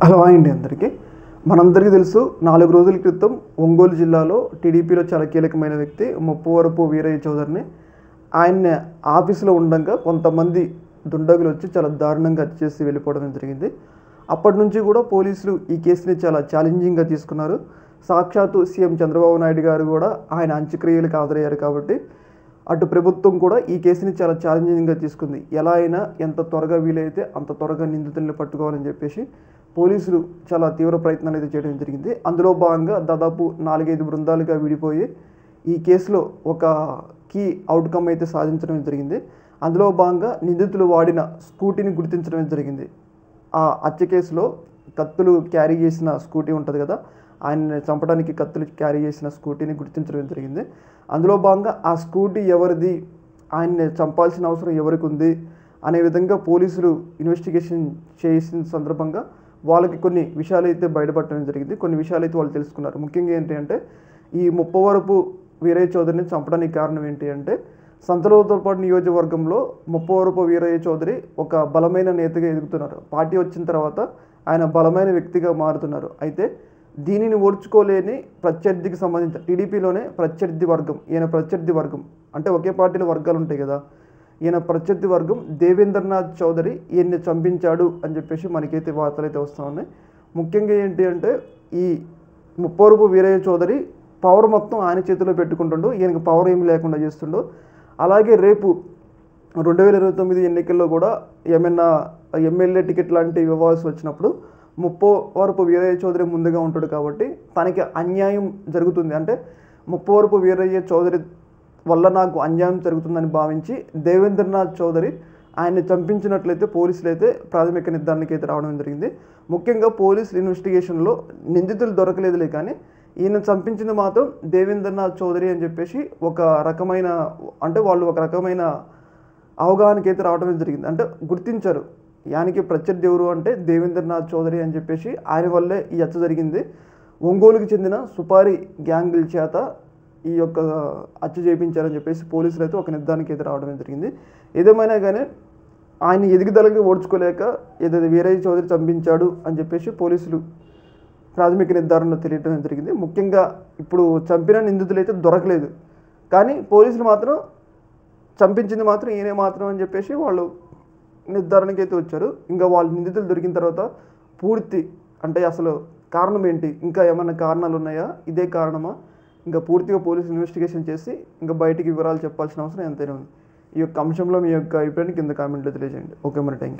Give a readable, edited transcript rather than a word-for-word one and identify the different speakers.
Speaker 1: Hello అండి అందరికీ. మనందరికీ తెలుసు 4 రోజుల క్రితం ఒంగోలు జిల్లాలో టీడీపీలో చాలా కీలకమైన వ్యక్తి ముప్పవరపు వీరయ్య చౌదరిని ఆయన్ని ఆఫీసులో ఉండగా కొంతమంది దుండగులు వచ్చి చాలా దారుణంగా హత్య చేసి వెళ్ళిపోవడం జరిగింది. అప్పటి నుంచి కూడా పోలీసులు ఈ కేసుని చాలా ఛాలెంజింగ్గా తీసుకున్నారు. సాక్షాత్తు సీఎం చంద్రబాబు నాయుడు గారు కూడా ఆయన అంత్యక్రియలకు హాజరయ్యారు కాబట్టి అటు ప్రభుత్వం కూడా ఈ కేసుని చాలా ఛాలెంజింగ్గా తీసుకుంది. ఎలా అయినా ఎంత త్వరగా వీలైతే అంత త్వరగా నిందితుల్ని పట్టుకోవాలని చెప్పేసి పోలీసులు చాలా తీవ్ర ప్రయత్నాలు అయితే చేయడం జరిగింది. అందులో భాగంగా దాదాపు 4-5 బృందాలుగా విడిపోయి ఈ కేసులో ఒక కీ అవుట్కమ్ అయితే సాధించడం జరిగింది. అందులో భాగంగా నిందితులు వాడిన స్కూటీని గుర్తించడం జరిగింది. ఆ హత్య కేసులో కత్తులు క్యారీ చేసిన స్కూటీ ఉంటుంది కదా, ఆయన్ని చంపడానికి కత్తులు క్యారీ చేసిన స్కూటీని గుర్తించడం జరిగింది. అందులో భాగంగా ఆ స్కూటీ ఎవరిది, ఆయన్ని చంపాల్సిన అవసరం ఎవరికి ఉంది అనే విధంగా పోలీసులు ఇన్వెస్టిగేషన్ చేసిన సందర్భంగా వాళ్ళకి కొన్ని విషయాలు అయితే బయటపడటం జరిగింది. కొన్ని విషయాలు అయితే వాళ్ళు తెలుసుకున్నారు. ముఖ్యంగా ఏంటి అంటే ఈ ముప్పవరపు వీరయ్య చౌదరిని చంపడానికి కారణం ఏంటి అంటే సంతలోతోపాటు నియోజకవర్గంలో ముప్పవరపు వీరయ్య చౌదరి ఒక బలమైన నేతగా ఎదుగుతున్నారు. పార్టీ వచ్చిన తర్వాత ఆయన బలమైన వ్యక్తిగా మారుతున్నారు. అయితే దీనిని ఓర్చుకోలేని ప్రత్యర్థికి సంబంధించిన టీడీపీలోనే ప్రత్యర్థి వర్గం, ఈయన ప్రత్యర్థి వర్గం అంటే ఒకే పార్టీలో వర్గాలు ఉంటాయి కదా, ఈయన ప్రత్యర్థి వర్గం దేవేంద్రనాథ్ చౌదరి ఈయన్ని చంపించాడు అని చెప్పేసి మనకైతే వార్తలు అయితే వస్తూ ఉన్నాయి. ముఖ్యంగా ఏంటి అంటే ఈ ముప్పవరపు వీరయ్య చౌదరి పవర్ మొత్తం ఆయన చేతిలో పెట్టుకుంటుండో, ఈయనకి పవర్ ఏమి లేకుండా చేస్తుండో. అలాగే రేపు 2029 ఎన్నికల్లో కూడా ఏమైనా ఎమ్మెల్యే టికెట్ లాంటివి ఇవ్వాల్సి వచ్చినప్పుడు ముప్పవరపు వీరయ్య చౌదరి ముందుగా ఉంటాడు కాబట్టి తనకి అన్యాయం జరుగుతుంది అంటే ముప్పవరపు వీరయ్య చౌదరి వల్ల నాకు అన్యాయం జరుగుతుందని భావించి దేవేంద్రనాథ్ చౌదరి ఆయన్ని చంపించినట్లయితే పోలీసులు అయితే ప్రాథమిక నిర్ధారణకి అయితే రావడం జరిగింది. ముఖ్యంగా పోలీసులు ఇన్వెస్టిగేషన్లో నిందితులు దొరకలేదులే కానీ ఈయన చంపించింది మాత్రం దేవేంద్రనాథ్ చౌదరి అని చెప్పేసి ఒక రకమైన అంటే వాళ్ళు ఒక రకమైన అవగాహనకి అయితే రావడం జరిగింది. అంటే గుర్తించారు యానికి ప్రత్యర్థి ఎవరు అంటే దేవేంద్రనాథ్ చౌదరి అని చెప్పేసి ఆయన వల్లే ఈ హత్య జరిగింది. ఒంగోలుకి చెందిన సుపారి గ్యాంగుల చేత ఈ యొక్క హత్య చేయించారని చెప్పేసి పోలీసులు అయితే ఒక నిర్ధారణకి అయితే రావడం జరిగింది. ఏదేమైనా కానీ ఆయన ఎదుగుదలకి ఓడ్చుకోలేక ఏదైతే వీరయ్య చౌదరి చంపించాడు అని చెప్పేసి పోలీసులు ప్రాథమిక నిర్ధారణలో తెలియడం జరిగింది. ముఖ్యంగా ఇప్పుడు చంపిన నిందితులు అయితే దొరకలేదు కానీ పోలీసులు మాత్రం చంపించింది మాత్రం ఈయనే మాత్రం అని చెప్పేసి వాళ్ళు నిర్ధారణకి అయితే వచ్చారు. ఇంకా వాళ్ళు నిందితులు దొరికిన తర్వాత పూర్తి అంటే అసలు కారణం ఏంటి, ఇంకా ఏమైనా కారణాలు ఉన్నాయా, ఇదే కారణమా, ఇంకా పూర్తిగా పోలీసులు ఇన్వెస్టిగేషన్ చేసి ఇంకా బయటికి వివరాలు చెప్పాల్సిన అవసరం ఎంతైనా ఉంది. ఈ యొక్క అంశంలో మీ యొక్క అభిప్రాయాన్ని కింద కామెంట్లో తెలియజేయండి. ఓకే మరి, థ్యాంక్ యూ.